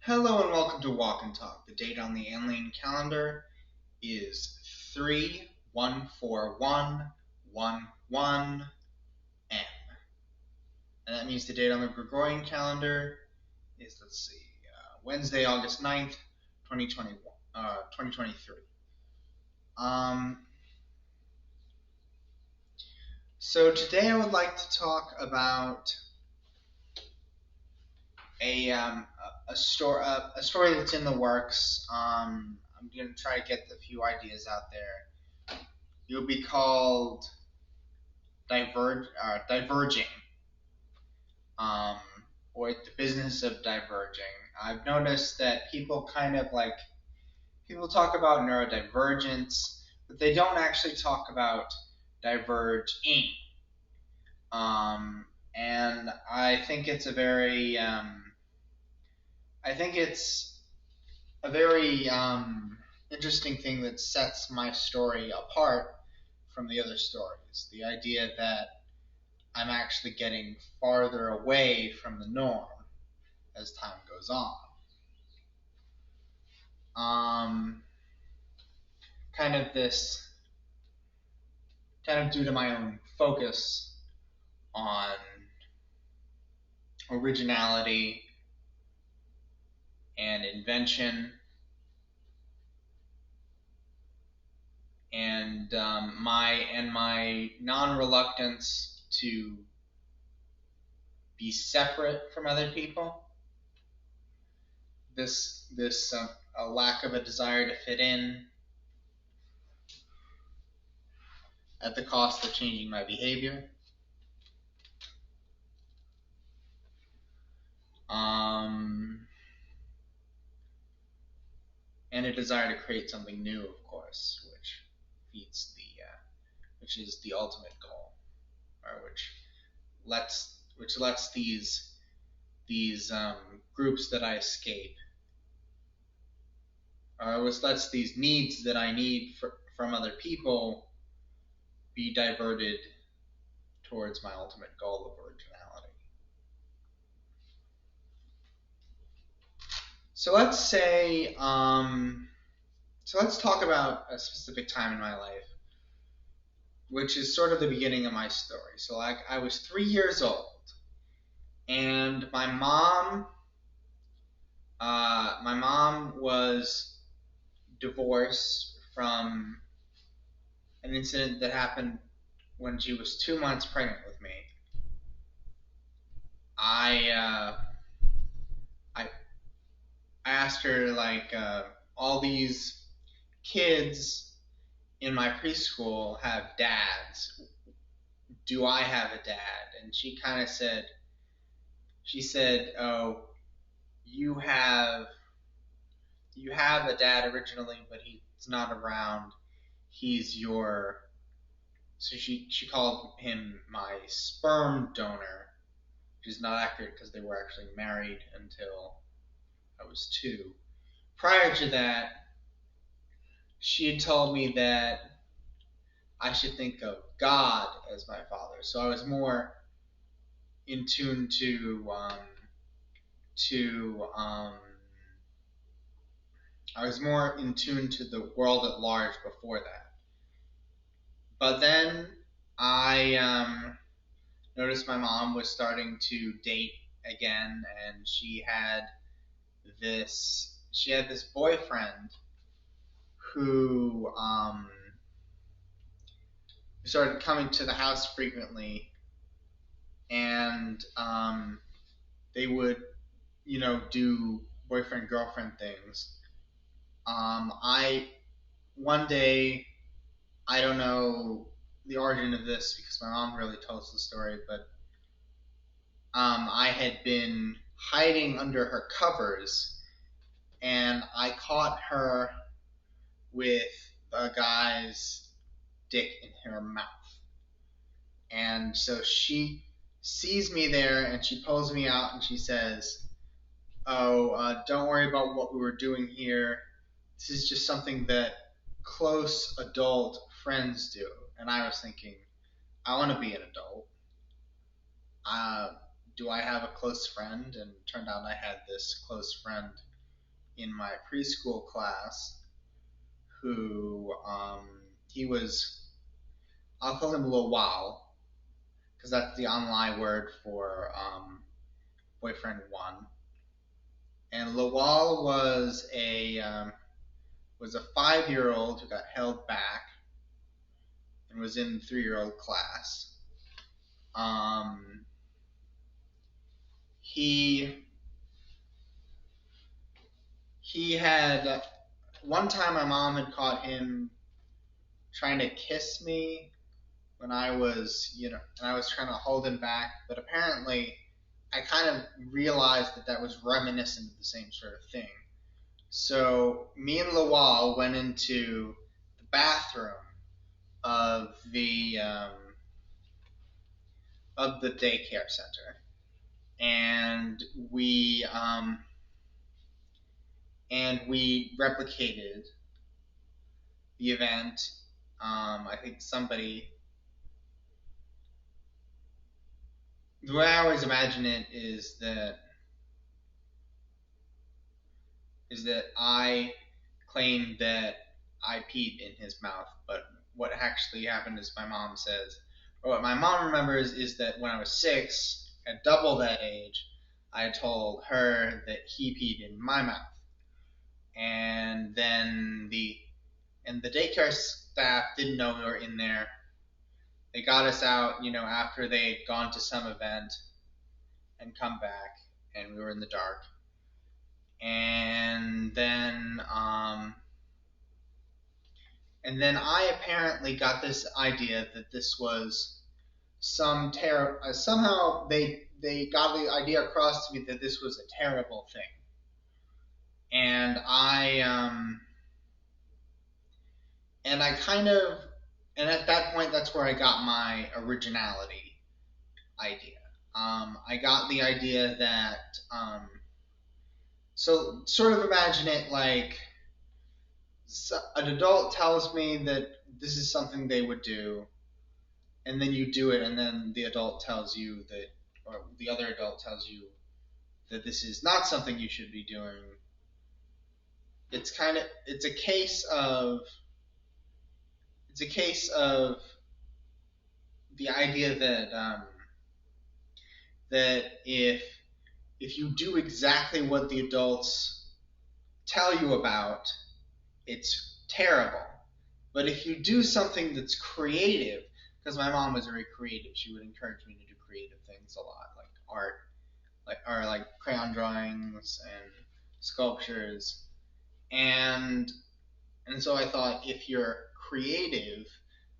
Hello and welcome to Walk and Talk. The date on the alien calendar is 314111 M. And that means the date on the Gregorian calendar is, Wednesday, August 9th, 2023. Um, so today I would like to talk about a story that's in the works. I'm going to try to get a few ideas out there. It'll be called Diverging, um, or the business of diverging. I've noticed that people people talk about neurodivergence, but they don't actually talk about diverging. And I think it's a very interesting thing that sets my story apart from the other stories. The idea that I'm actually getting farther away from the norm as time goes on. Um, kind of this, kind of due to my own focus on originality and invention, and my non-reluctance to be separate from other people. This a lack of a desire to fit in at the cost of changing my behavior. And a desire to create something new, of course, which is the ultimate goal, or which lets these groups that I escape, or which lets these needs that I need from other people be diverted towards my ultimate goal of originality. So let's talk about a specific time in my life, which is sort of the beginning of my story. So I was 3 years old, and my mom was divorced from an incident that happened when she was 2 months pregnant with me. I I asked her, all these kids in my preschool have dads. Do I have a dad? And she said, oh, you have a dad originally, but he's not around. He's your, so she called him my sperm donor, which is not accurate because they were actually married until I was 2. Prior to that, she had told me that I should think of God as my father. So I was more in tune to I was more in tune to the world at large before that. But then I noticed my mom was starting to date again, and she had this boyfriend who started coming to the house frequently, and they would, do boyfriend girlfriend things. I One day, I don't know the origin of this because my mom really tells the story, but I had been hiding under her covers, and I caught her with a guy's dick in her mouth. And so she sees me there, and she pulls me out, and she says, "Oh, don't worry about what we were doing here. This is just something that close adult friends do." And I was thinking, I want to be an adult. Uh, do I have a close friend? And it turned out I had this close friend in my preschool class who he was, I'll call him Lowell because that's the online word for boyfriend one. And Lowell was a 5-year-old who got held back and was in the 3-year-old class. Um, he he had one time my mom had caught him trying to kiss me when I was, and I was trying to hold him back, but apparently I kind of realized that that was reminiscent of the same sort of thing. So me and Lawal went into the bathroom of the daycare center, and we replicated the event. I think somebody. The way I always imagine it is that I claimed that I peed in his mouth, but what actually happened is my mom says, or what my mom remembers is that when I was 6, at double that age, I told her that he peed in my mouth, and then the daycare staff didn't know we were in there. They got us out, after they had gone to some event and come back, and we were in the dark. And then I apparently got this idea that this was some terror. Somehow they got the idea across to me that this was a terrible thing, and I kind of, and at that point that's where I got my originality idea. I got the idea that so sort of imagine it like an adult tells me that this is something they would do, and then you do it, and then the adult tells you that, or the other adult tells you that this is not something you should be doing. It's a case of the idea that if you do exactly what the adults tell you about, it's terrible. But if you do something that's creative, because my mom was very creative, she would encourage me to do creative things a lot, like art, like crayon drawings and sculptures, and so I thought if you're creative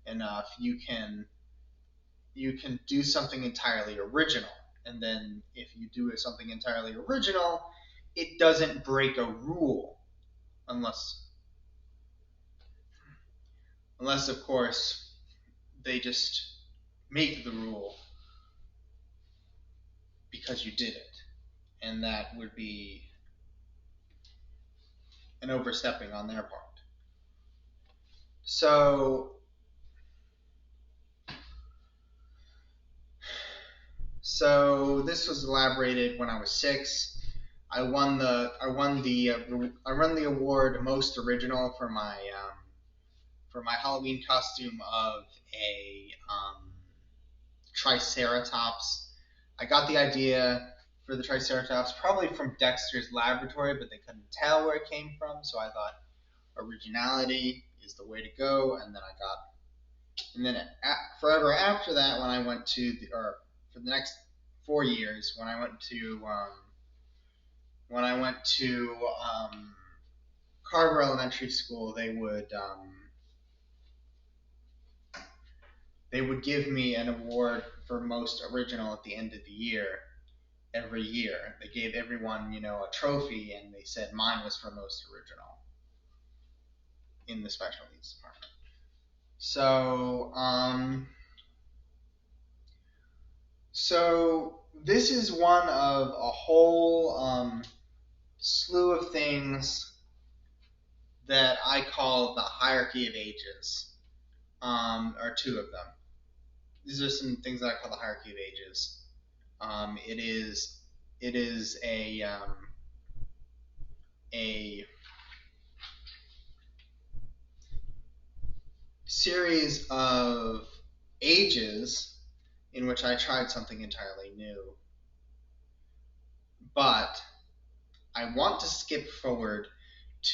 enough, you can do something entirely original, and then if you do something entirely original, it doesn't break a rule, unless of course they just make the rule because you did it, and that would be an overstepping on their part. So this was elaborated when I was 6. I won the award most original for my Halloween costume of a Triceratops. I got the idea for the Triceratops probably from Dexter's laboratory, but they couldn't tell where it came from, so I thought originality is the way to go, and then forever after that, when I went to for the next 4 years, when I went to Carver Elementary School, they would give me an award for most original at the end of the year. Every year, they gave everyone, a trophy, and they said mine was for most original in the special needs department. So this is one of a whole slew of things that I call the hierarchy of ages, or 2 of them. These are some things that I call the hierarchy of ages. It is a a series of ages in which I tried something entirely new. But I want to skip forward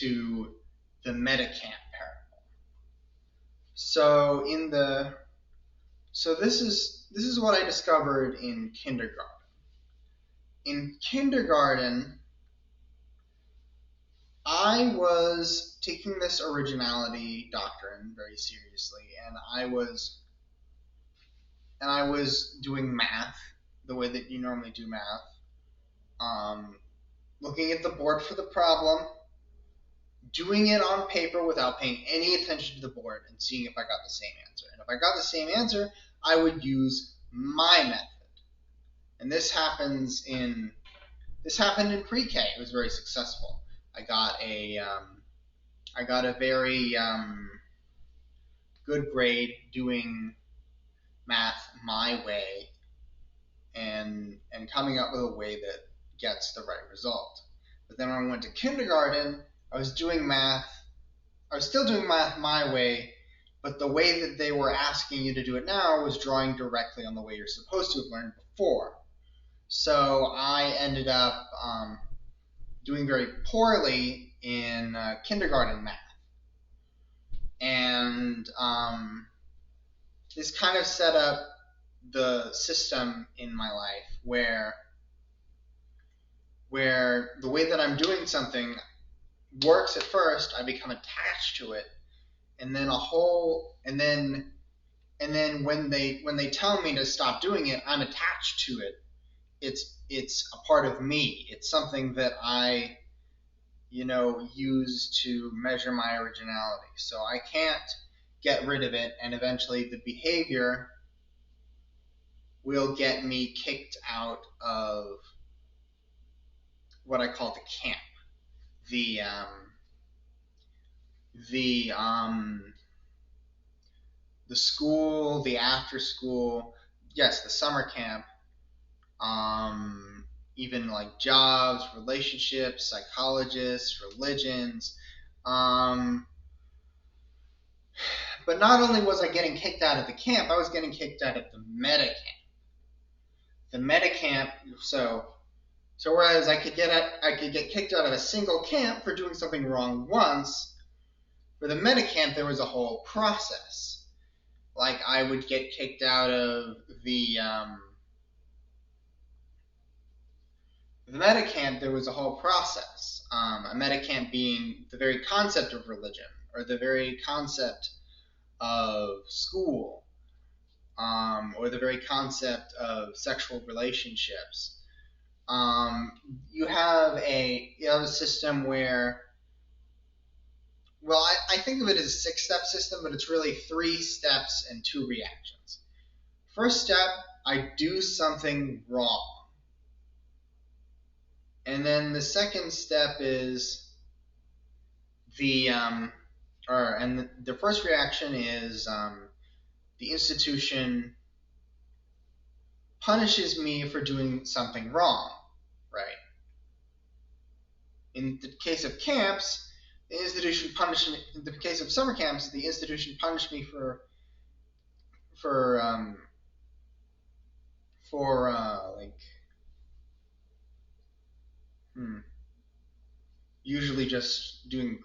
to the metacamp parable. So this is what I discovered in kindergarten. In kindergarten, I was taking this originality doctrine very seriously, and I was doing math the way that you normally do math, looking at the board for the problem, doing it on paper without paying any attention to the board, and seeing if I got the same answer. And if I got the same answer, I would use my method. And this happened in pre-K. It was very successful. I got a very good grade doing math my way, and coming up with a way that gets the right result. But then when I went to kindergarten, I was still doing math my way, but the way that they were asking you to do it now was drawing directly on the way you're supposed to have learned before. So I ended up doing very poorly in kindergarten math. And this kind of set up the system in my life where the way that I'm doing something works at first, I become attached to it, and then when they tell me to stop doing it, I'm attached to it. It's a part of me. It's something that I use to measure my originality. So I can't get rid of it, and eventually the behavior will get me kicked out of what I call the camp. The school, the after school, yes, the summer camp, even like jobs, relationships, psychologists, religions. But not only was I getting kicked out of the camp, I was getting kicked out of the meta camp. The meta camp, so whereas I could get kicked out of a single camp for doing something wrong once, for the meta camp there was a whole process. Like I would get kicked out of the meta camp, there was a whole process. A meta camp being the very concept of religion, or the very concept of school, or the very concept of sexual relationships. You have a system where, well, I think of it as a 6-step system, but it's really 3 steps and 2 reactions. First step, I do something wrong. And then the second step is the first reaction is the institution punishes me for doing something wrong, right? In the case of camps, the institution punished me. In the case of summer camps, the institution punished me for usually just doing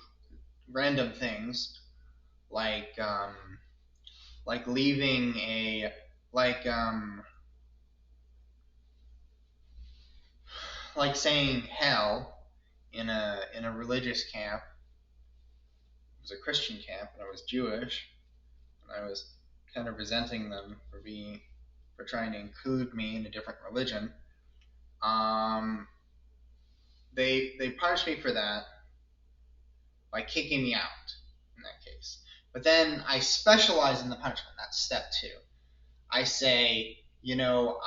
random things, like leaving a like saying hell in a religious camp. It was a Christian camp, and I was Jewish, and I was kind of resenting them for trying to include me in a different religion. They punished me for that by kicking me out in that case. But then I specialize in the punishment. That's step 2. I say, you know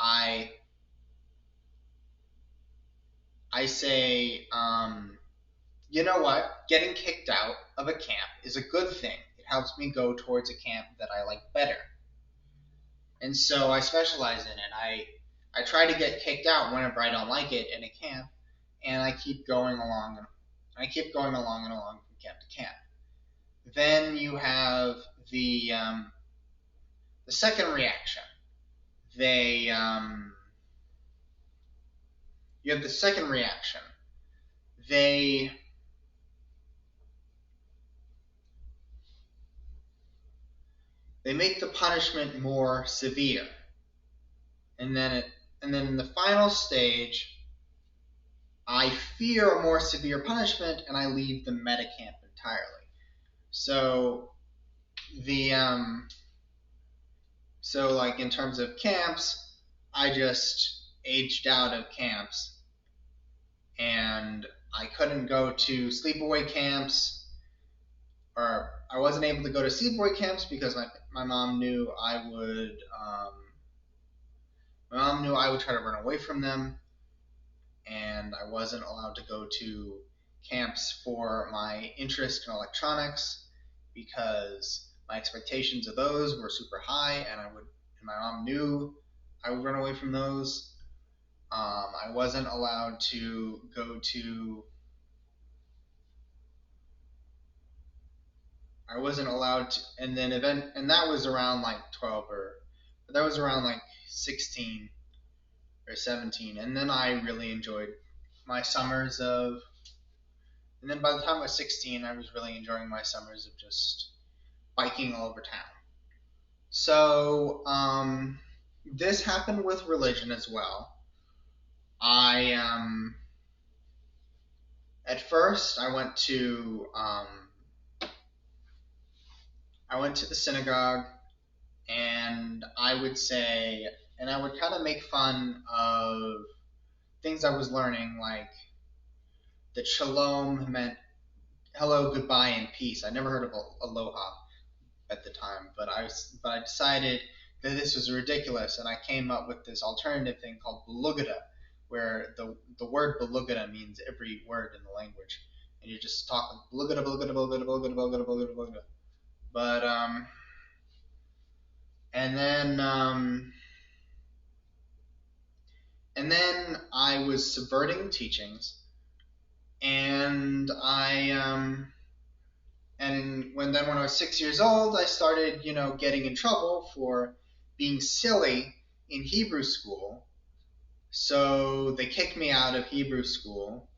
what? Getting kicked out of a camp is a good thing. It helps me go towards a camp that I like better. And so I specialize in it. I try to get kicked out whenever I don't like it in a camp, and I keep going along I keep going along and along from camp to camp. Then you have the second reaction. They You have the second reaction. They make the punishment more severe, and then in the final stage, I fear a more severe punishment, and I leave the meta camp entirely. So the so like in terms of camps, I just aged out of camps, and I couldn't go to sleepaway camps, or I wasn't able to go to sleepaway camps because my mom knew I would try to run away from them, and I wasn't allowed to go to camps for my interest in electronics because my expectations of those were super high, and my mom knew I would run away from those. I wasn't allowed to go to. I wasn't allowed to, and then and that was around like 12 or that was around like 16 or 17, and then I really enjoyed my summers of. And then by the time I was 16, I was really enjoying my summers of just biking all over town. So this happened with religion as well. I At first I went to the synagogue, and I would say, and I would kind of make fun of things I was learning, like that shalom meant hello, goodbye, and peace. I never heard of aloha at the time, but I decided that this was ridiculous, and I came up with this alternative thing called belugada, where the word belugada means every word in the language, and you just talk belugada, belugada, belugada, belugada, belugada, belugada, belugada. But and then I was subverting teachings, and when I was 6 years old, I started, getting in trouble for being silly in Hebrew school. So they kicked me out of Hebrew school,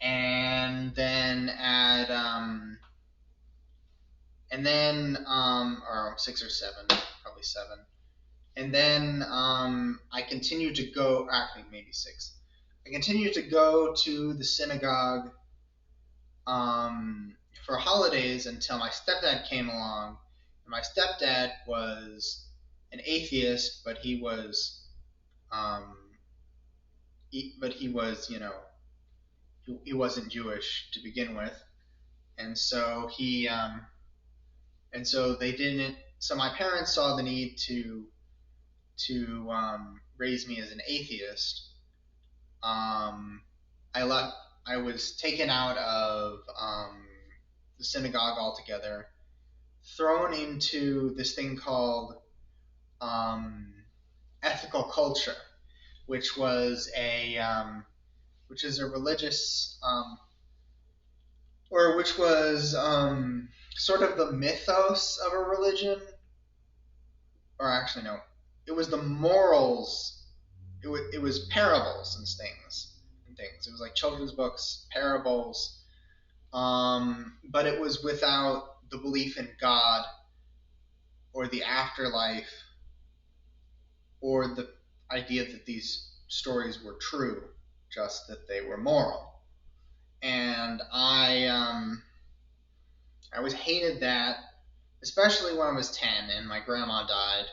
and then or 6 or 7, probably 7, and then I continued to go. Actually, maybe 6. I continued to go to the synagogue for holidays until my stepdad came along. And my stepdad was an atheist, but he was, he wasn't Jewish to begin with, and so they didn't. So my parents saw the need to raise me as an atheist. I left. I was taken out of the synagogue altogether, thrown into this thing called ethical culture, which was which is a religious or which was sort of the mythos of a religion, or actually no, it was the morals. It was parables and things. It was like children's books, parables, but it was without the belief in God or the afterlife or the idea that these stories were true, just that they were moral. And I was hated that, especially when I was 10 and my grandma died,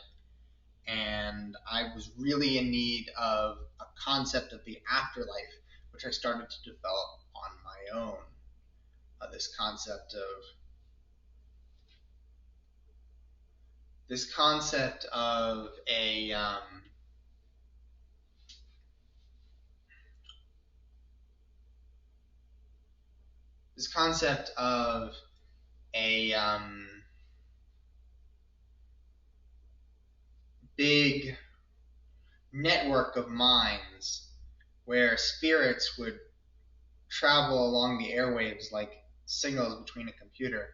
and I was really in need of a concept of the afterlife, which I started to develop on my own. This concept of a this concept of a big network of minds where spirits would travel along the airwaves like signals between a computer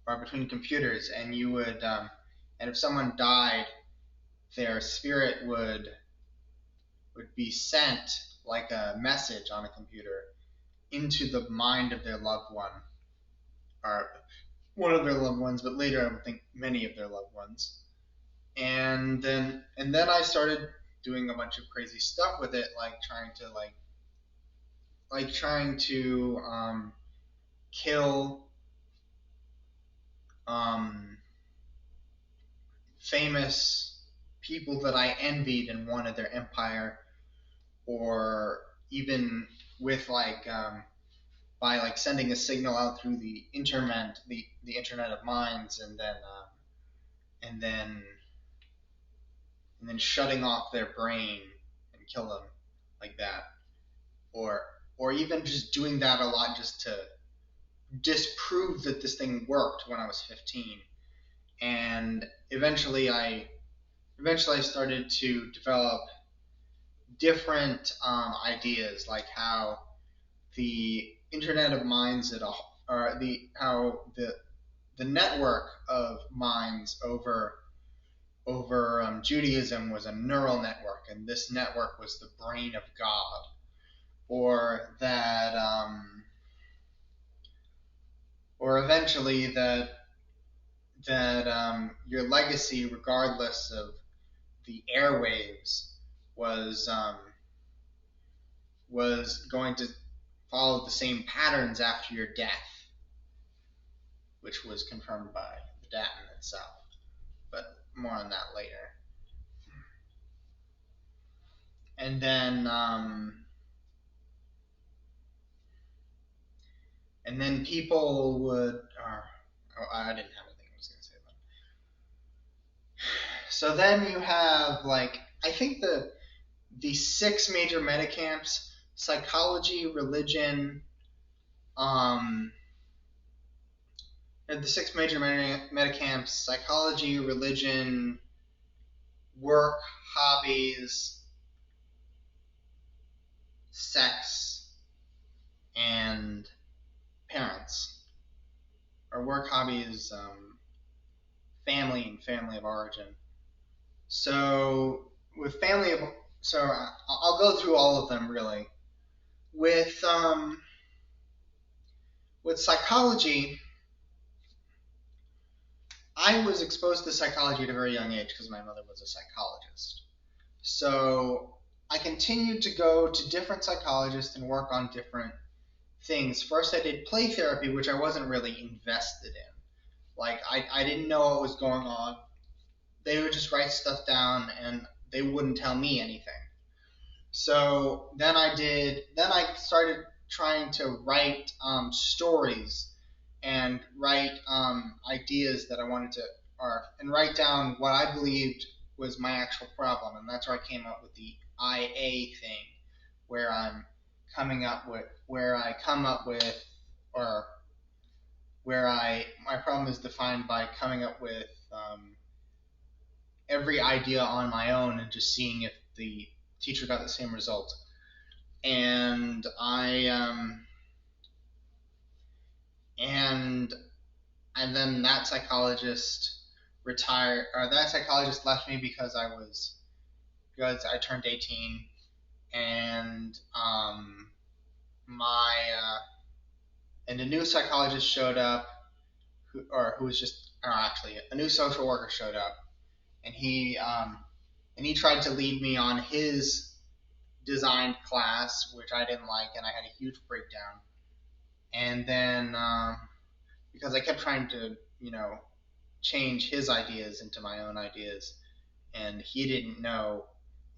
or between computers, and you would and if someone died, their spirit would be sent like a message on a computer into the mind of their loved one, or one of their loved ones, but later I would think many of their loved ones. And then I started doing a bunch of crazy stuff with it, like trying to kill um, famous people that I envied and wanted their empire, or even with by sending a signal out through the internet, the internet of minds, and then and then shutting off their brain and kill them like that, or or even just doing that a lot just to disprove that this thing worked when I was 15. And eventually I started to develop different ideas, like how the Internet of Minds or the network of minds over Judaism was a neural network, and this network was the brain of God, or or eventually that your legacy, regardless of the airwaves, was was going to follow the same patterns after your death, which was confirmed by the datum itself. But more on that later. And then people would. I didn't have anything I was going to say about it. So then you have I think the six major metacamps: psychology, religion, um, the six major metacamps: psychology, religion, work, hobbies, sex, and parents. Or work, hobbies, family, and family of origin. So with family of, so I'll go through all of them really. With with psychology, I was exposed to psychology at a very young age because my mother was a psychologist. So I continued to go to different psychologists and work on different things. First, I did play therapy, which I wasn't really invested in. I didn't know what was going on. They would just write stuff down and they wouldn't tell me anything. So then I started trying to write stories and write ideas that I wanted to, and write down what I believed was my actual problem. And that's where I came up with the IA thing, where I come up with, or my problem is defined by coming up with every idea on my own and just seeing if the teacher got the same result. And and and then that psychologist retired, or that psychologist left me because I turned 18, and my and a new psychologist showed up, who was just, actually a new social worker showed up, and he tried to lead me on his designed class, which I didn't like, and I had a huge breakdown. And then because I kept trying to, change his ideas into my own ideas, and he didn't know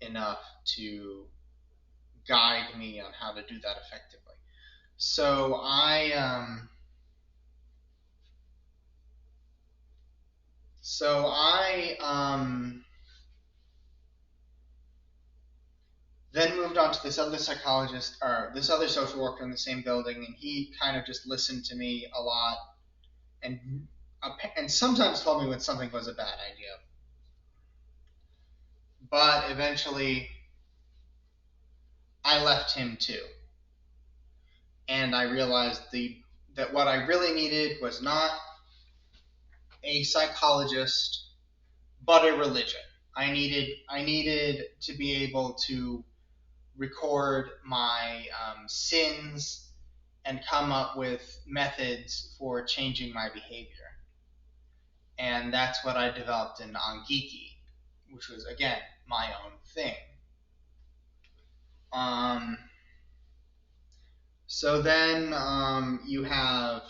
enough to guide me on how to do that effectively. So I then moved on to this other psychologist, or this other social worker in the same building, and he kind of just listened to me a lot, and and sometimes told me when something was a bad idea. But eventually, I left him too. and I realized that what I really needed was not a psychologist, but a religion. I needed to be able to record my sins and come up with methods for changing my behavior. And that's what I developed in Angiki, which was again my own thing. Um, so then you have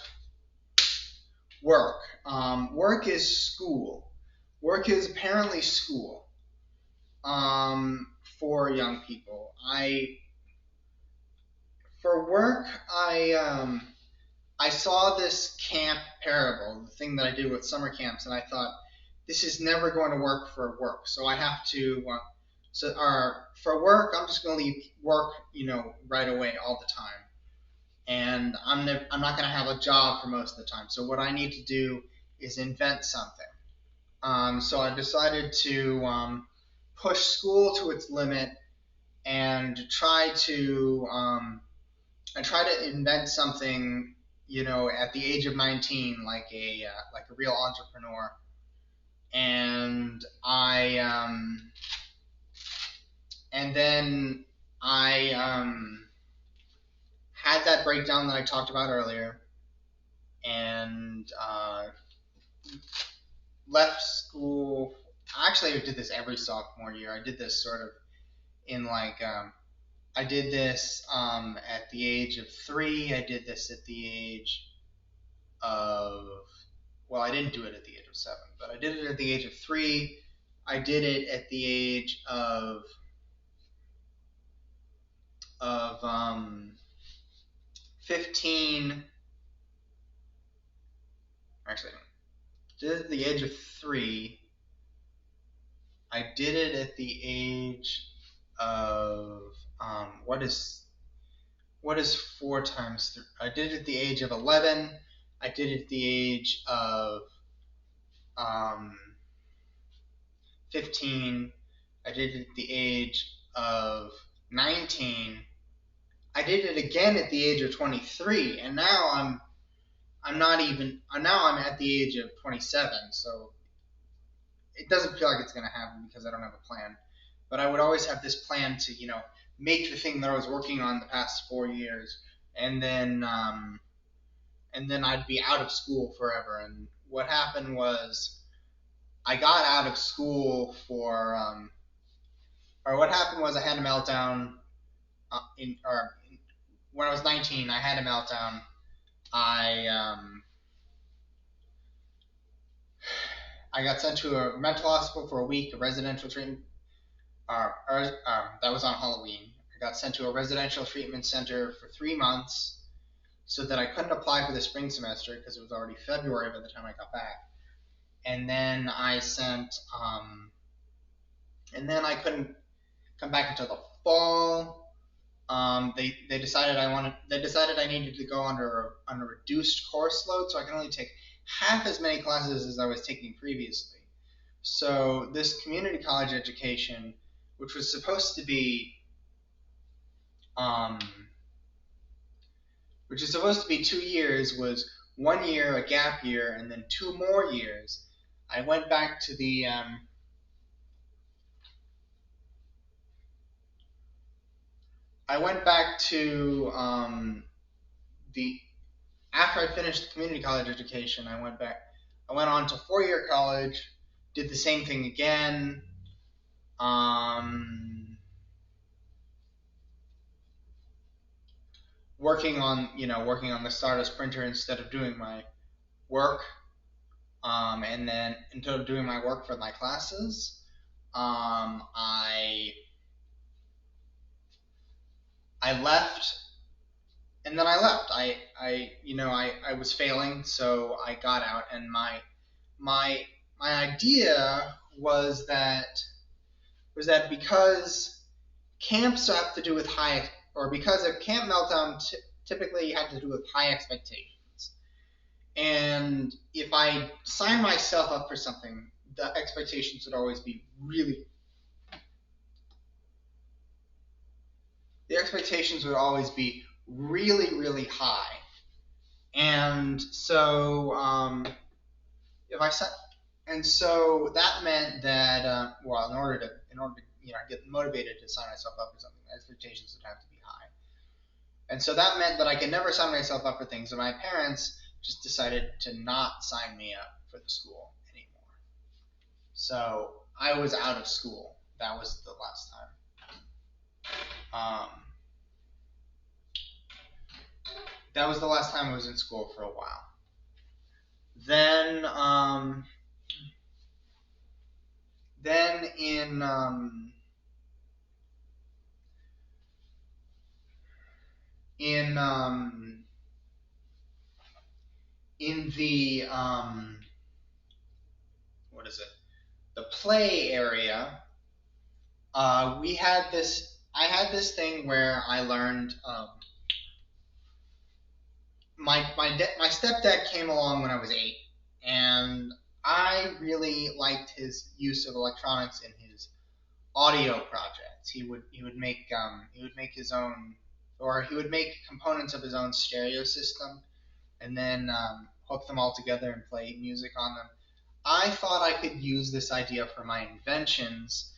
work. Work is school. Work is apparently school for young people. For work, I saw this camp parable, the thing that I did with summer camps, and I thought this is never going to work for work. So I have to. For work, I'm just going to leave work, right away all the time, and I'm not going to have a job for most of the time. So what I need to do is invent something. So I decided to push school to its limit and try to invent something, at the age of 19, like a real entrepreneur. And then I had that breakdown that I talked about earlier, and left school. Actually, I did this every sophomore year. I did this sort of in I did this at the age of 3. I did this at the age of, well, I didn't do it at the age of 7, but I did it at the age of 3. I did it at the age of 15. Actually, I did it at the age of 3. I did it at the age of what is 4 times 3? I did it at the age of 11. I did it at the age of 15. I did it at the age of 19. I did it again at the age of 23, and now I'm not even. Now I'm at the age of 27, so it doesn't feel like it's going to happen because I don't have a plan. But I would always have this plan to, make the thing that I was working on the past 4 years, and then I'd be out of school forever. And what happened was I got out of school or what happened was I had a meltdown. When I was 19, I had a meltdown. I got sent to a mental hospital for a week, a residential treatment. That was on Halloween. I got sent to a residential treatment center for 3 months, so that I couldn't apply for the spring semester because it was already February by the time I got back. And then I couldn't come back until the fall. They decided I needed to go under a reduced course load, so I can only take half as many classes as I was taking previously. So this community college education, which was supposed to be 2 years, was 1 year a gap year, and then 2 more years. I went back to the after I finished the community college education, I went on to 4-year college, did the same thing again. Working on the Stardust printer instead of doing my work, and then instead of doing my work for my classes, I left. And then I left. I was failing, so I got out. And my idea was that because camps have to do with because a camp meltdown typically had to do with high expectations. And if I signed myself up for something, the expectations would always be really really, really high. And so if I set, and so that meant that well, in order to get motivated to sign myself up for something, expectations would have to be high. And so that meant that I could never sign myself up for things, and my parents just decided to not sign me up for the school anymore. So I was out of school. That was the last time. That was the last time I was in school for a while. Then, then in in the what is it? The play area. We had this. I had this thing where I learned. My stepdad came along when I was 8, and I really liked his use of electronics in his audio projects. He would make his own, or he would make components of his own stereo system, and then hook them all together and play music on them. I thought I could use this idea for my inventions,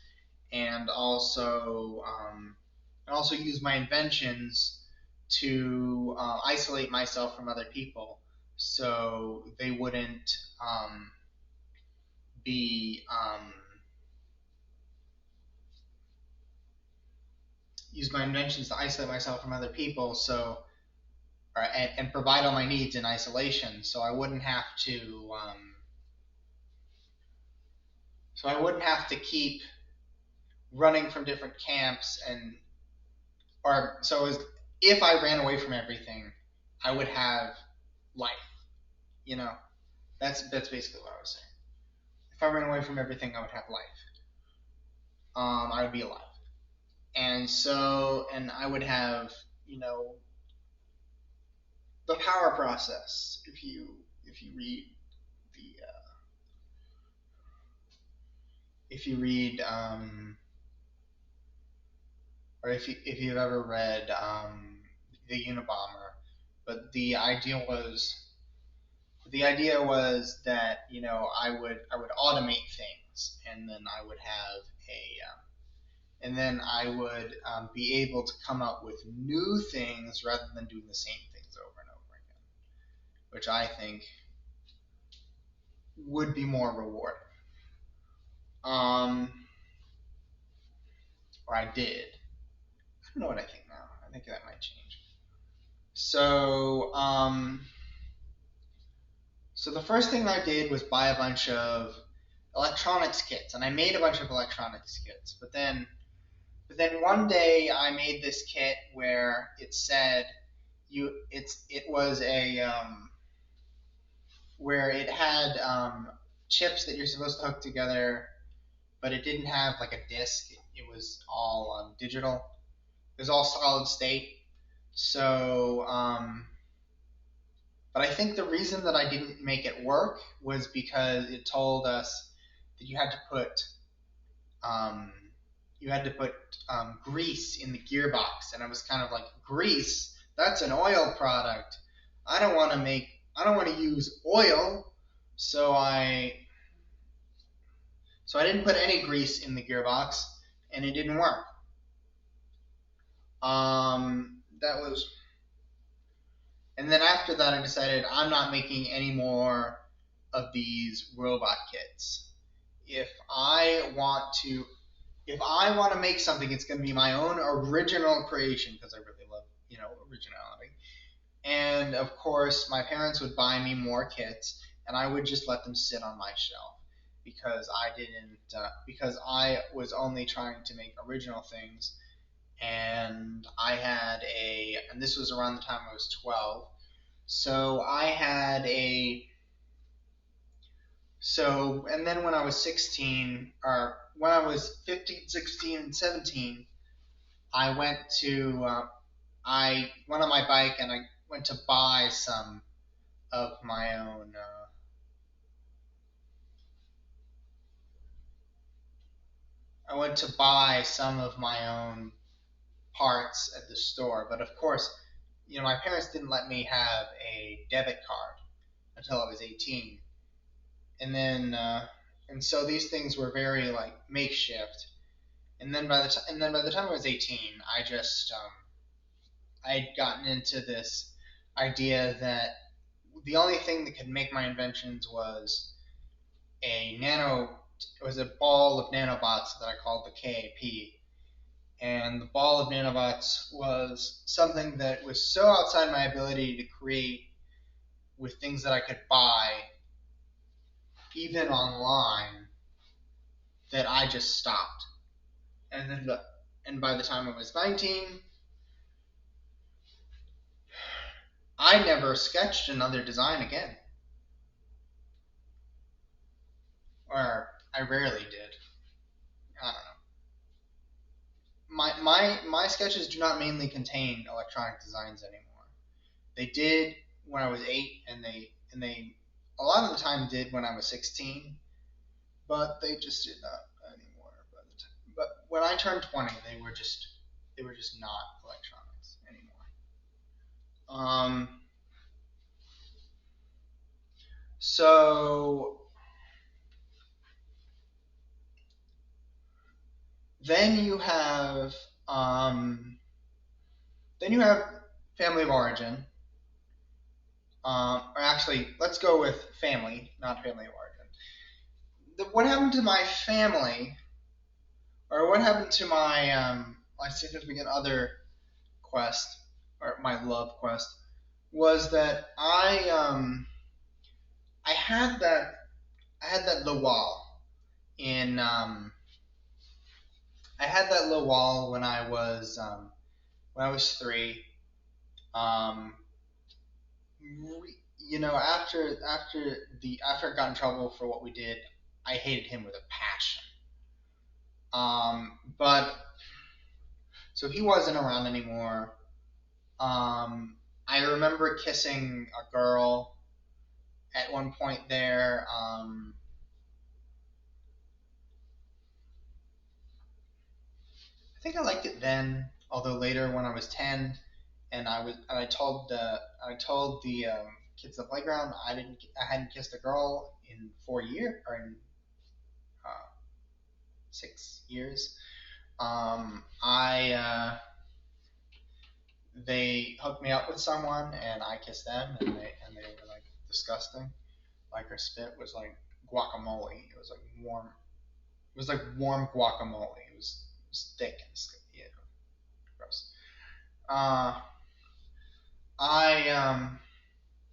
and also use my inventions to isolate myself from other people, so they wouldn't be use my inventions to isolate myself from other people, and provide all my needs in isolation, so I wouldn't have to keep running from different camps, and or so as if I ran away from everything, I would have life. You know, that's basically what I was saying. If I ran away from everything, I would have life. I would be alive, and I would have, you know, the power process. If you read the if you read or if you've ever read the Unabomber, but the idea was that, I would automate things, and then I would have and then I would be able to come up with new things rather than doing the same things over and over again, which I think would be more rewarding. Um, or I did. I don't know what I think now. I think that might change. So, so the first thing I did was buy a bunch of electronics kits, and I made a bunch of electronics kits. But then one day I made this kit where it said it was a where it had chips that you're supposed to hook together, but it didn't have like a disk. It was all digital. It was all solid state. So, but I think the reason that I didn't make it work was because it told us that um, you had to put grease in the gearbox, and I was kind of like, grease? That's an oil product. I don't want to make. I don't want to use oil, so I didn't put any grease in the gearbox, and it didn't work. That was, and then after that, I decided I'm not making any more of these robot kits. If I want to, if I want to make something, it's going to be my own original creation, because I really love, originality. And of course, my parents would buy me more kits, and I would just let them sit on my shelf because I was only trying to make original things, and and this was around the time I was 12, so and then when I was 16, or when I was 15, 16, and 17, I went on my bike and I went to buy some of my own. I went to buy some of my own parts at the store, but of course, my parents didn't let me have a debit card until I was 18, and so these things were very like makeshift. And then by the time I was 18, I had gotten into this idea that the only thing that could make my inventions was a nano it was a ball of nanobots that I called the KAP. And the ball of nanobots was something that was so outside my ability to create with things that I could buy, even online, that I just stopped. And by the time I was 19, I never sketched another design again. Or I rarely did. I don't know. My sketches do not mainly contain electronic designs anymore. They did when I was 8, and they a lot of the time did when I was 16, but they just did not anymore by the time. But when I turned 20, they were just not electronics anymore. Um, so then you have um, then you have family of origin. Or actually, let's go with family, not family of origin. What happened to my family, or what happened to my significant other quest, or my love quest, was that I had that Lowell in I had that Lowell when I was 3. Um, after I got in trouble for what we did, I hated him with a passion. But so he wasn't around anymore. I remember kissing a girl at one point there. I think I liked it then, although later when I was 10, and I told the kids at the playground I hadn't kissed a girl in 4 years, or in 6 years. I They hooked me up with someone, and I kissed them, and they were like disgusting. Like her spit was like guacamole. It was like warm. It was like warm guacamole. It was thick and gross. Uh, I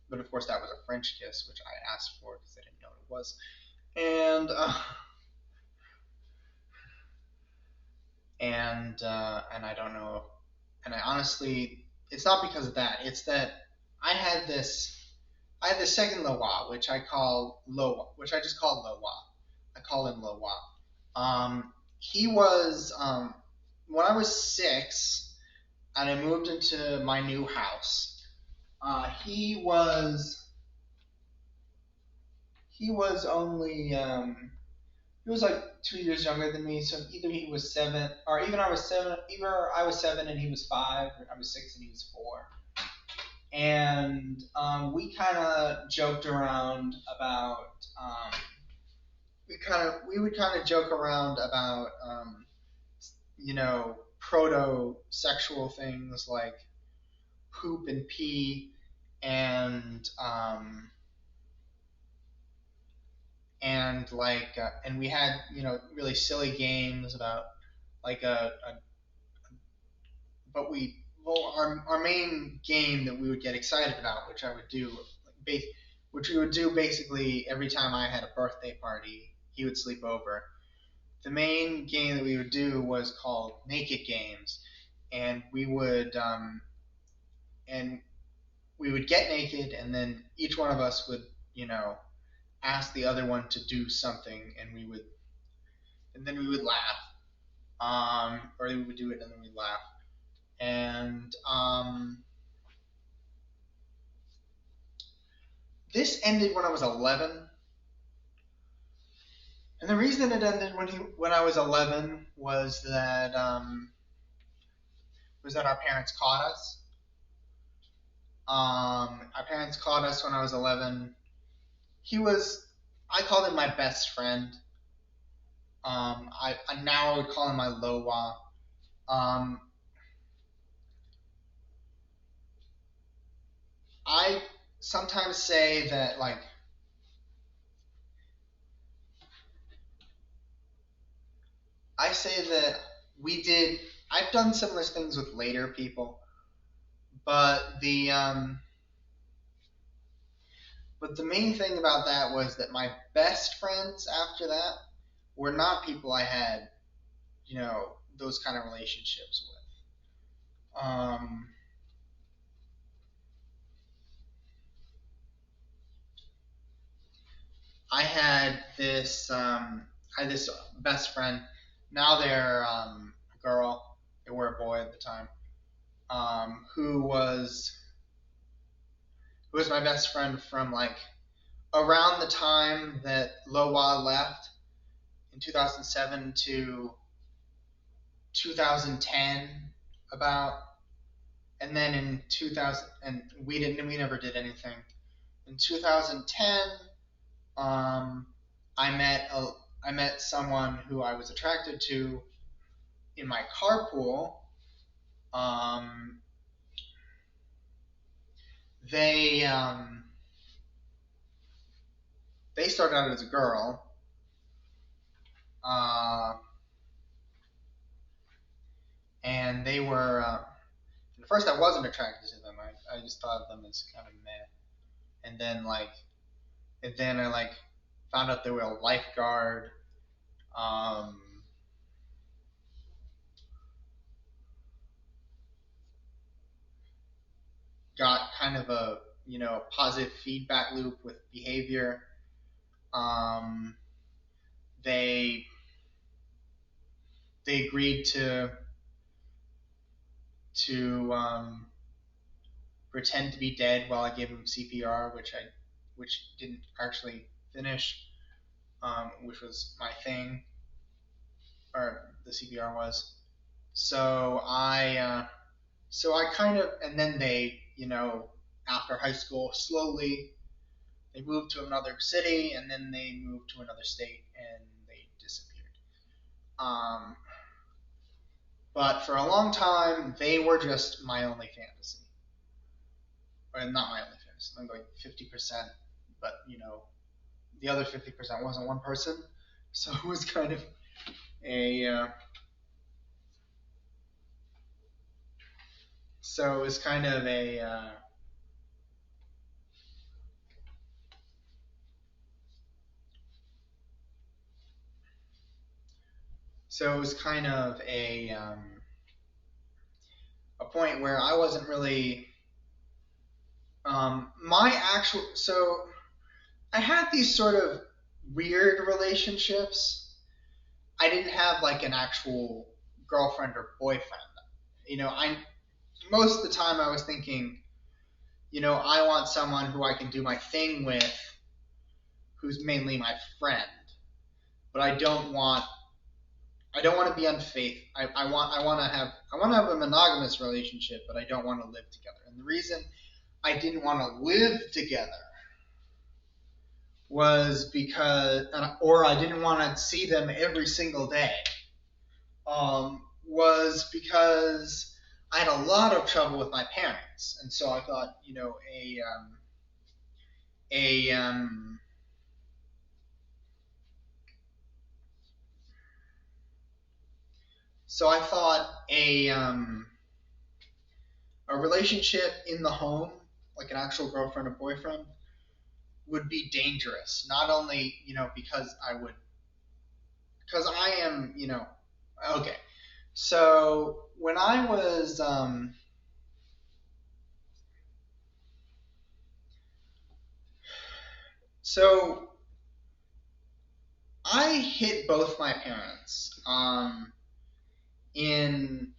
but of course that was a French kiss, which I asked for because I didn't know what it was. And I don't know. And I honestly, it's not because of that. It's that I had this I had the second Loa, which I call Loa, which I just call Loa. I call him Loa. He was when I was 6 and I moved into my new house. He was only he was like 2 years younger than me, so either he was 7, or even I was 7. Either I was 7 and he was 5, or I was 6 and he was 4. And we kind of joked around about we would kind of joke around about proto sexual things like poop and pee, and and we had really silly games about like a but we well our main game that we would get excited about, which we would do basically every time I had a birthday party. He would sleep over. The main game that we would do was called Naked Games, and and we would get naked, and then each one of us would ask the other one to do something, and then we would laugh, or we would do it and then we'd laugh. And this ended when I was 11. And the reason it ended when I was 11 was that our parents caught us. My parents caught us when I was 11. He was, I called him my best friend. I now would call him my Lowa. Um, I sometimes say that, like, I say that we did, I've done similar things with later people, but the main thing about that was that my best friends after that were not people I had, those kind of relationships with. I had this best friend. Now they're a girl. They were a boy at the time. Who was my best friend from, like, around the time that Lowa left in 2007 to 2010, about. And then in 2000, and we never did anything. In 2010, um, I met I met someone who I was attracted to in my carpool. Um, they they started out as a girl, uh, and they were. At first, I wasn't attracted to them. I just thought of them as kind of meh. And then, I, like, found out they were a lifeguard. Um, got kind of a positive feedback loop with behavior. Um, they they agreed to pretend to be dead while I gave them CPR, which didn't actually finish, which was my thing, or the CPR was. So I kind of, and then they, after high school, slowly they moved to another city, and then they moved to another state, and they disappeared. Um, but for a long time, they were just my only fantasy. Or not my only fantasy, I'm like 50%, but the other 50% wasn't one person. So it was kind of a, so it was kind of a, so it was kind of a point where I wasn't really, my actual, so I had these sort of weird relationships. I didn't have, like, an actual girlfriend or boyfriend. I most of the time I was thinking, I want someone who I can do my thing with, who's mainly my friend. But I don't want to be unfaithful. I want to have a monogamous relationship, but I don't want to live together. And the reason I didn't want to live together was because, or I didn't want to see them every single day, was because I had a lot of trouble with my parents, and so I thought, a so I thought a relationship in the home, like an actual girlfriend or boyfriend, would be dangerous. Not only, because I am, okay. So when I was, so I hit both my parents, in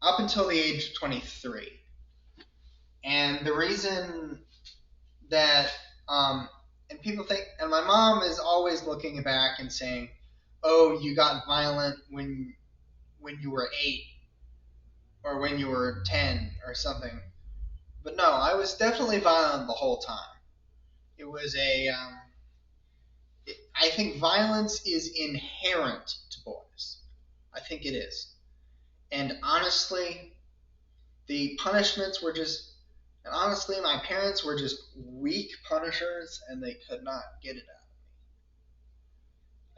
up until the age of 23, and the reason that, and people think, and my mom is always looking back and saying, "Oh, you got violent when you were 8, or when you were 10, or something." But no, I was definitely violent the whole time. It was I think violence is inherent to boys. I think it is. And honestly, the punishments were just, and honestly, my parents were just weak punishers, and they could not get it out.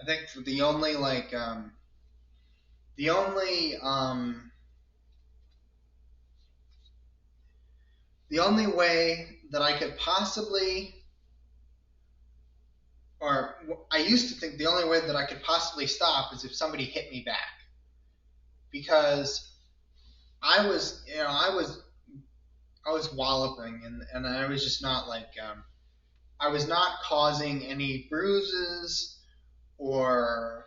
I think the only, the only way that I could possibly, or I used to think the only way that I could possibly stop is if somebody hit me back, because I was walloping, and I was just not I was not causing any bruises or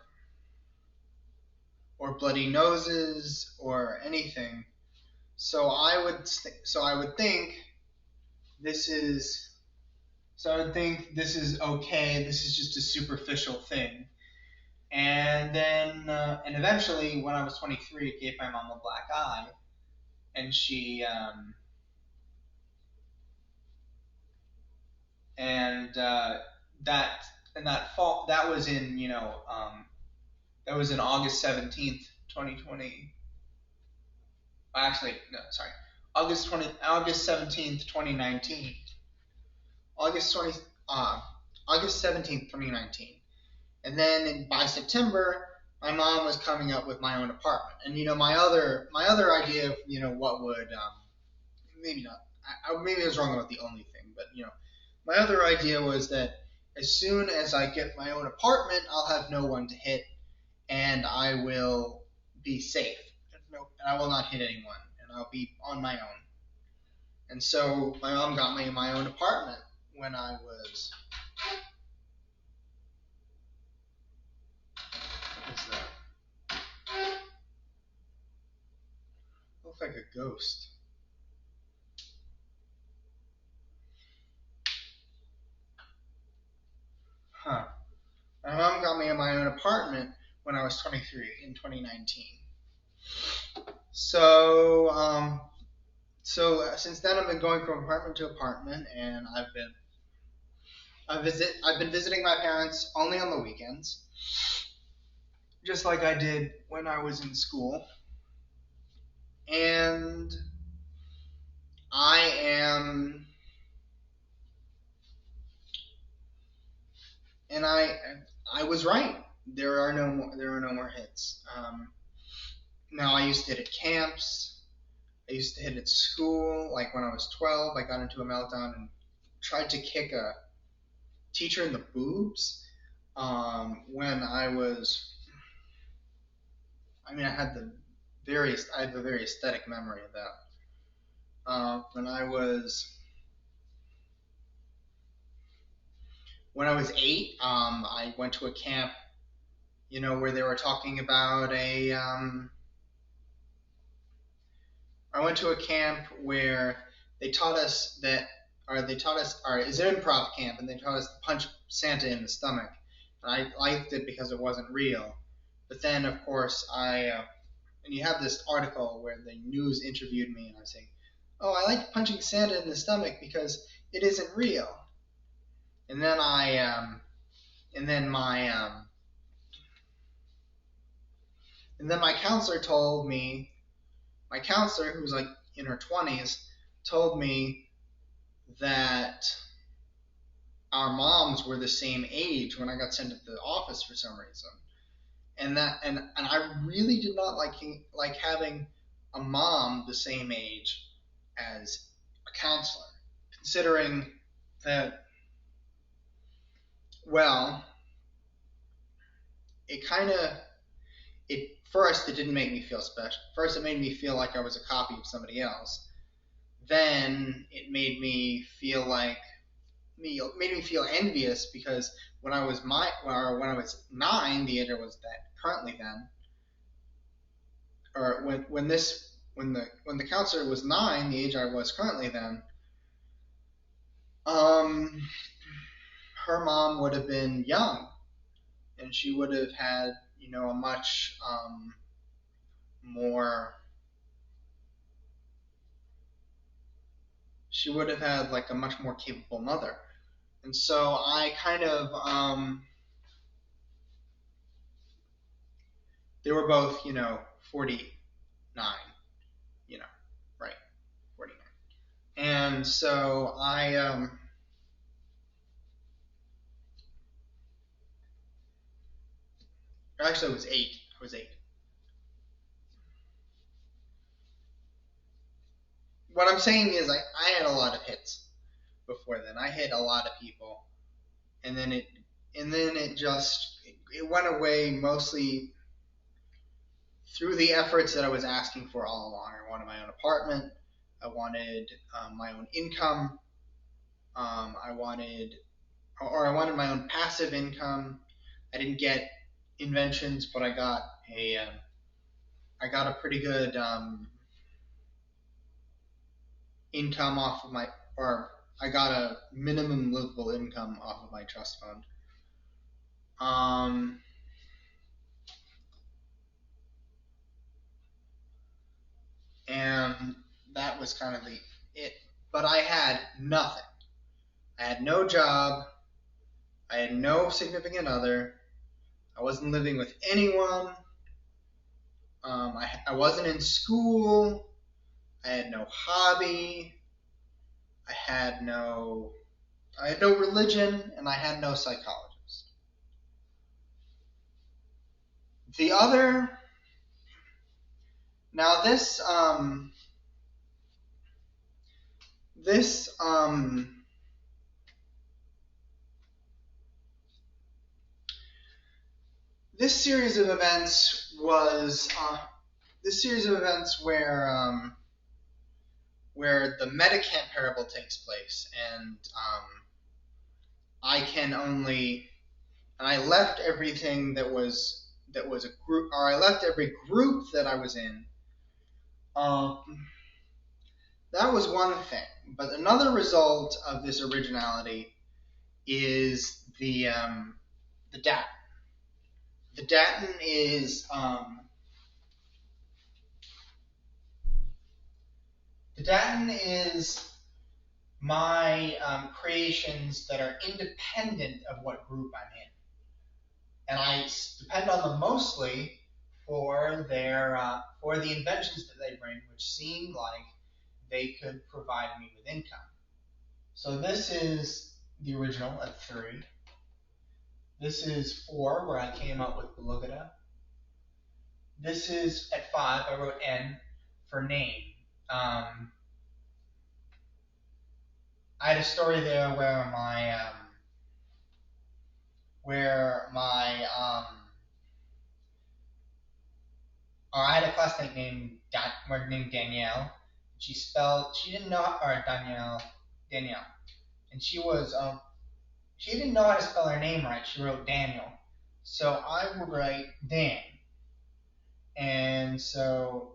bloody noses or anything. So I would think this is so I would think this is okay. This is just a superficial thing. And eventually, when I was 23, it gave my mom a black eye, and she and that that fall that was in that was in August 17th, 2020. Actually, no, sorry, August 17th, 2019. August 20 uh, August 17th, 2019. And then by September, my mom was coming up with my own apartment. And my other idea of what would maybe not maybe I was wrong about the only thing, but my other idea was that as soon as I get my own apartment, I'll have no one to hit, and I will be safe. And I will not hit anyone, and I'll be on my own. And so my mom got me my own apartment when I was. What is that? Looks like a ghost. Huh. My mom got me my own apartment when I was 23 in 2019. So, since then I've been going from apartment to apartment, and I've been visiting my parents only on the weekends, just like I did when I was in school. And I am, and I was right. There are no more hits. Now I used to hit at camps. I used to hit at school. Like when I was 12, I got into a meltdown and tried to kick a teacher in the boobs. When I was, I mean, I have a very aesthetic memory of that. When I was 8, I went to a camp, where they were talking about I went to a camp where they taught us that, or it's an improv camp, and they taught us to punch Santa in the stomach. And I liked it because it wasn't real. But then, of course, and you have this article where the news interviewed me, and I was saying, "Oh, I like punching Santa in the stomach because it isn't real." And then and then my counselor told me, my counselor, who was like in her 20s, told me that our moms were the same age when I got sent to the office for some reason. And I really did not like having a mom the same age as a counselor, considering that, well, it kind of it first it didn't make me feel special. First, it made me feel like I was a copy of somebody else. Then it made me feel envious, because when I was 9, the age I was that currently then, or when the counselor was 9, the age I was currently then, um, her mom would have been young, and she would have had a much more she would have had like a much more capable mother. And so I kind of they were both 49, you know, right, 49. And so I actually I was 8. I was 8. What I'm saying is I had a lot of hits before then. I hit a lot of people, and then it just it went away mostly through the efforts that I was asking for all along. I wanted my own apartment. I wanted my own income. I wanted I wanted my own passive income. I didn't get inventions, but I got a pretty good income off of my, or I got a minimum livable income off of my trust fund. Um, and that was kind of it. But I had nothing. I had no job. I had no significant other. I wasn't living with anyone. I wasn't in school. I had no hobby. I had no I had no religion, and I had no psychologist. The other now this this series of events was this series of events where the Medicant parable takes place, and I can only and I left everything that was a group, or I left every group that I was in. Um, that was one thing, but another result of this originality is the DAT. The Datin is the Datin is my creations that are independent of what group I'm in, and I depend on them mostly for the inventions that they bring, which seem like they could provide me with income. So this is the original at 3. This is 4, where I came up with Belugada. This is at 5. I wrote N for name. I had a story there where my or I had a classmate named Danielle. She didn't know, or Danielle, and she didn't know how to spell her name right. She wrote Daniel, so I would write Dan, and so,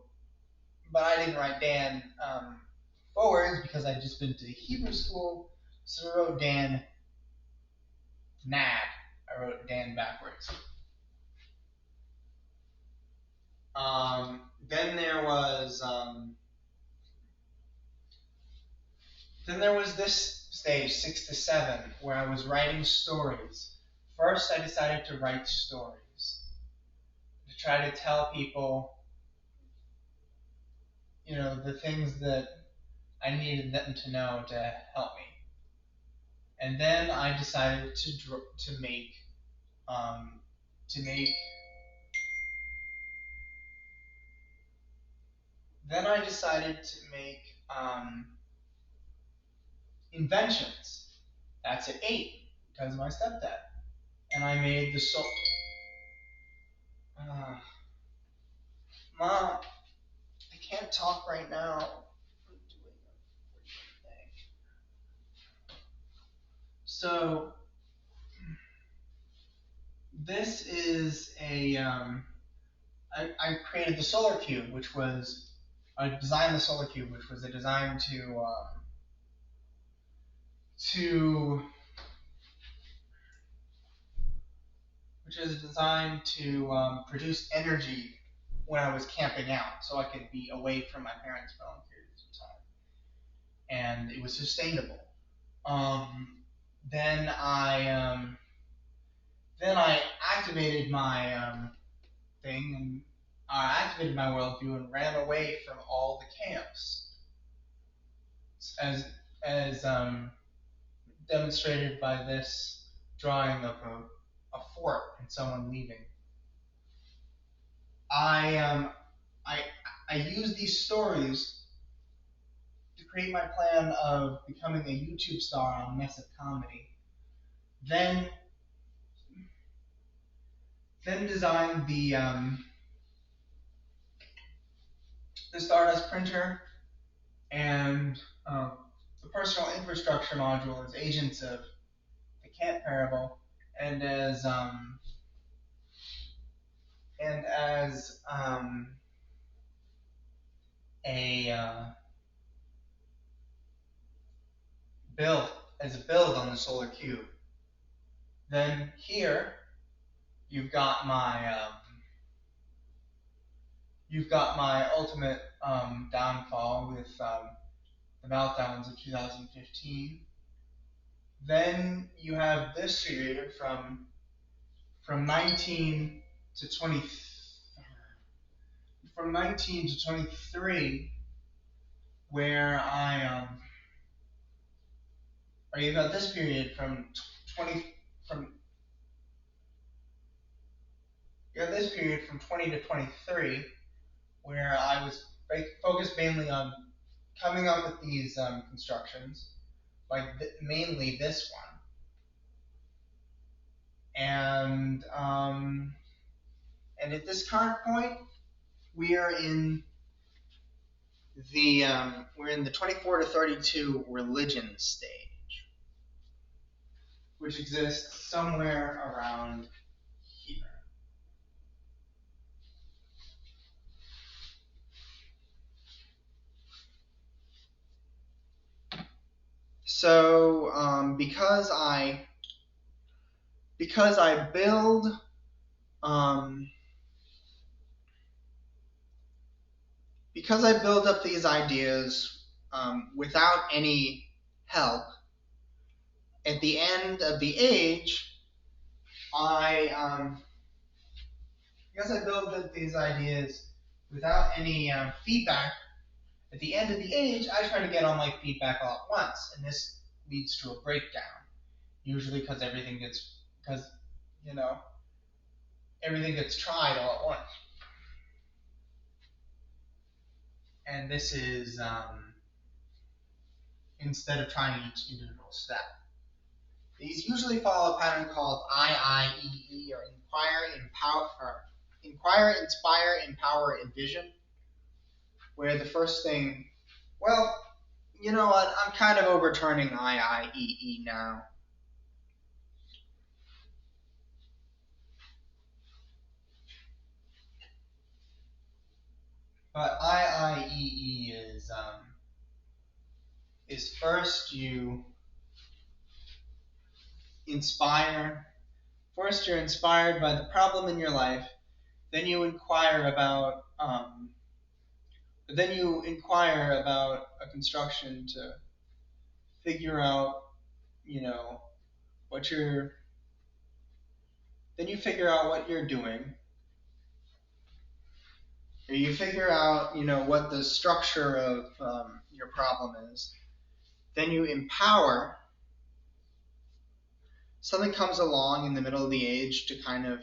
but I didn't write Dan forwards because I'd just been to Hebrew school, so I wrote Dan Nad. I wrote Dan backwards. Then there was this stage, 6 to 7, where I was writing stories. First, I decided to write stories to try to tell people, the things that I needed them to know to help me. And then I decided to make to make. Then I decided to make inventions. That's at 8 because of my stepdad. And I made the soul. Mom, I can't talk right now. I'm doing a thing. So this is I created the solar cube, I designed the solar cube, which was a design to which is designed to produce energy when I was camping out, so I could be away from my parents for long periods of time. and it was sustainable. Um, then I then I activated my thing and activated my worldview and ran away from all the chaos, as as demonstrated by this drawing of a fort and someone leaving. I I I use these stories to create my plan of becoming a YouTube star on Mess of Comedy. Then design the Stardust printer and the personal infrastructure module as agents of the Kant parable, and as a build a build on the solar cube. Then here you've got my ultimate downfall with the meltdowns of 2015. Then you have this period from 19 to 20 from 19 to 23, where or you got this period from 20 from you got this period from 20 to 23, where I was focused mainly on coming up with these constructions, like mainly this one, and at this current point, we are in the 24 to 32 religion stage, which exists somewhere around here. So because I build because I build up these ideas without any help, at the end of the age, because I build up these ideas without any feedback, at the end of the age, I try to get all my feedback all at once, and this leads to a breakdown. Usually because everything gets tried all at once. And this is instead of trying each individual step. These usually follow a pattern called IIEE, or Inquire, Inspire, Empower, Envision, where the first thing, well, you know what, I'm kind of overturning IIEE now. But IIEE is first you inspire. First, you're inspired by the problem in your life. Then you inquire about a construction to figure out, what you're. Then you figure out what you're doing. Or you figure out, what the structure of your problem is. Then you empower. Something comes along in the middle of the age to kind of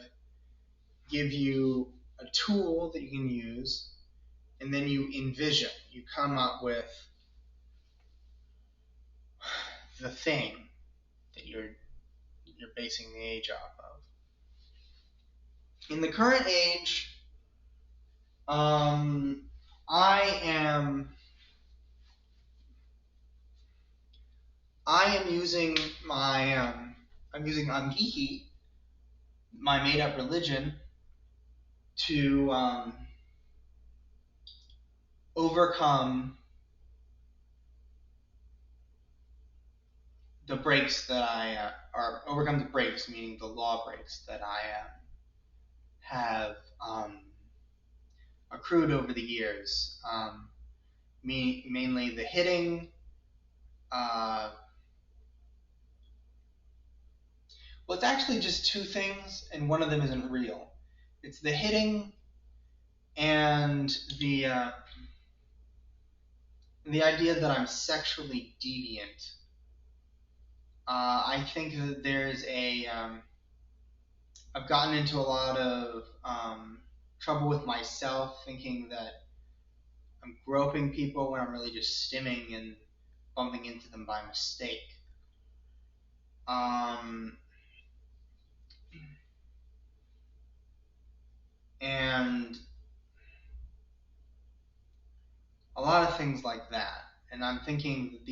give you a tool that you can use, and then you envision. You come up with the thing that you're basing the age off of. In the current age, I am using I'm using Angihi, my made-up religion, to overcome the breaks that or overcome the breaks, meaning the law breaks that I have accrued over the years. Mainly the hitting, well, it's actually just two things, and one of them isn't real. It's the hitting and the idea that I'm sexually deviant. I think that I've gotten into a lot of trouble with myself, thinking that I'm groping people when I'm really just stimming and bumping into them by mistake. Um, and a lot of things like that. And I'm thinking that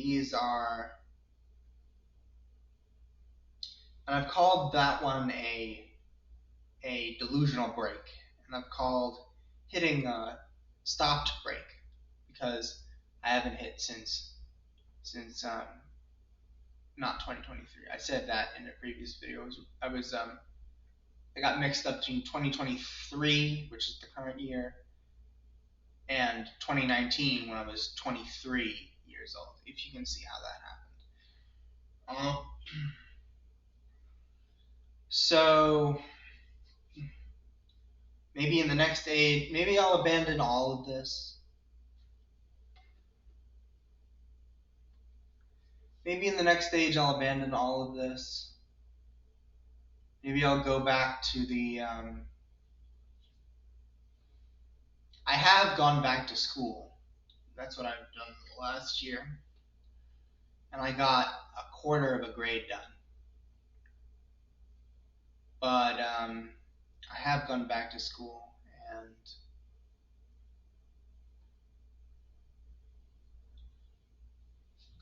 and I've called that one a delusional break, and I've called hitting a stopped break because I haven't hit since not 2023. I said that in a previous video. I got mixed up between 2023, which is the current year, and 2019 when I was 23 years old. If you can see how that happened. So maybe in the next age, maybe I'll abandon all of this. Maybe in the next stage I'll abandon all of this. Maybe I'll go back to I have gone back to school. That's what I've done last year. And I got a quarter of a grade done. But I have gone back to school, and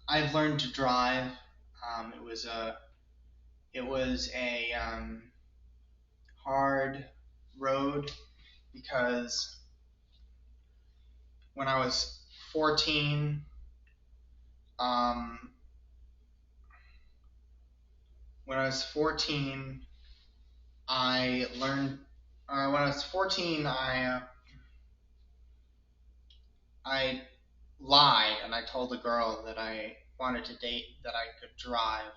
I've learned to drive. It was a hard road because when I was 14, um, when I was 14, I learned. When I was 14, I lied and I told a girl that I wanted to date, that I could drive,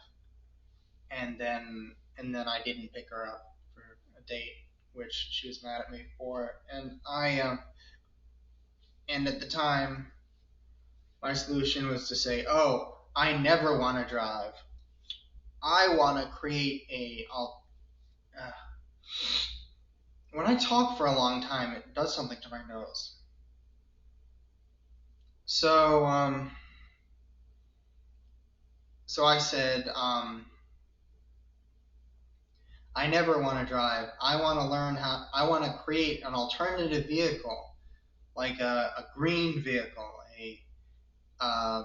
and then I didn't pick her up for a date, which she was mad at me for. And at the time, my solution was to say, "Oh, I never want to drive. I want to create a." When I talk for a long time, it does something to my nose. So so I said, I never want to drive. I want to learn how. I want to create an alternative vehicle, like a green vehicle, uh,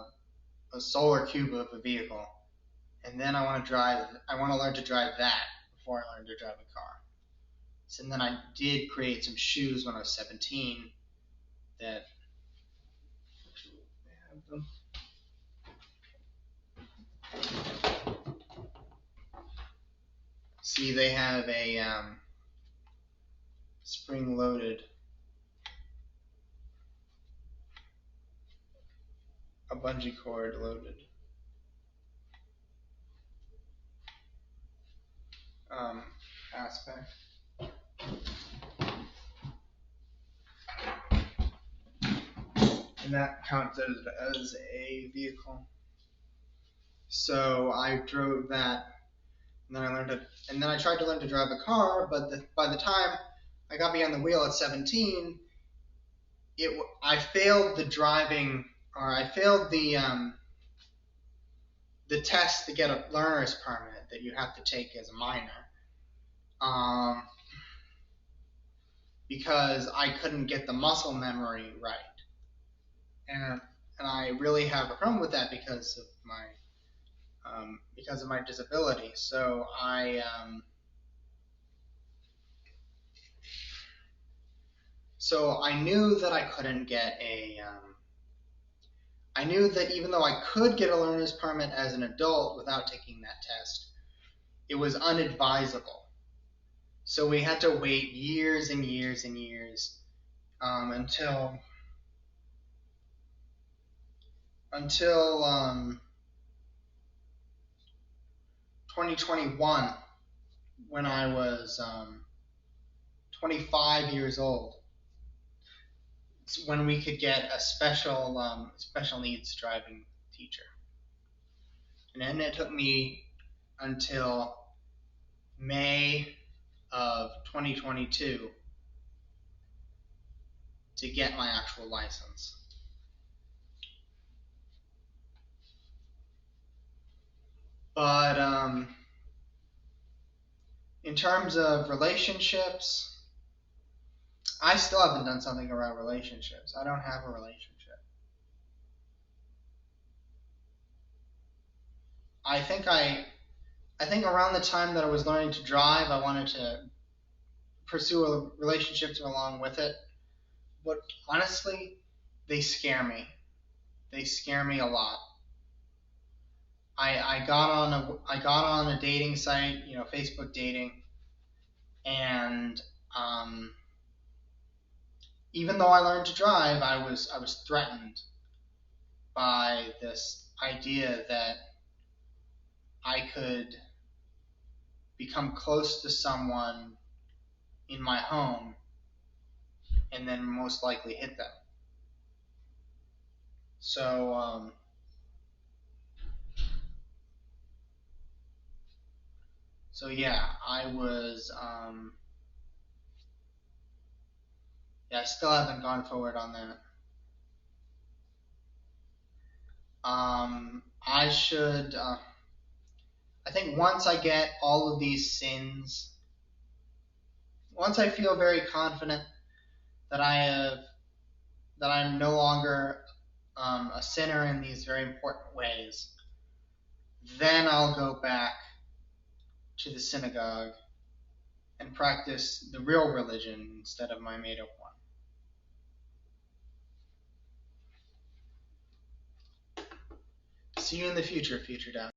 a solar cube of a vehicle, and then I want to drive. I want to learn to drive that before I learn to drive a car. So then I did create some shoes when I was 17 that have them. See, they have a spring-loaded, a bungee cord loaded aspect. And that counts as a vehicle. So I drove that, and then I tried to learn to drive a car, but by the time I got behind the wheel at 17, I failed the driving, or I failed the test to get a learner's permit that you have to take as a minor, because I couldn't get the muscle memory right, and I really have a problem with that because of my disability. So I knew that I couldn't get I knew that even though I could get a learner's permit as an adult without taking that test, it was unadvisable. So we had to wait years and years and years until 2021, when I was 25 years old, it's when we could get a special needs driving teacher. And then it took me until May of 2022 to get my actual license. But in terms of relationships, I still haven't done something around relationships. I don't have a relationship. I think around the time that I was learning to drive, I wanted to pursue relationships along with it. But honestly, they scare me. They scare me a lot. I got on a dating site, Facebook dating, and even though I learned to drive, I was threatened by this idea that I could become close to someone in my home and then most likely hit them. So yeah, I still haven't gone forward on that. I should. I think once I get all of these sins, once I feel very confident that I'm no longer a sinner in these very important ways, then I'll go back to the synagogue and practice the real religion instead of my made-up one. See you in the future, Future Dad.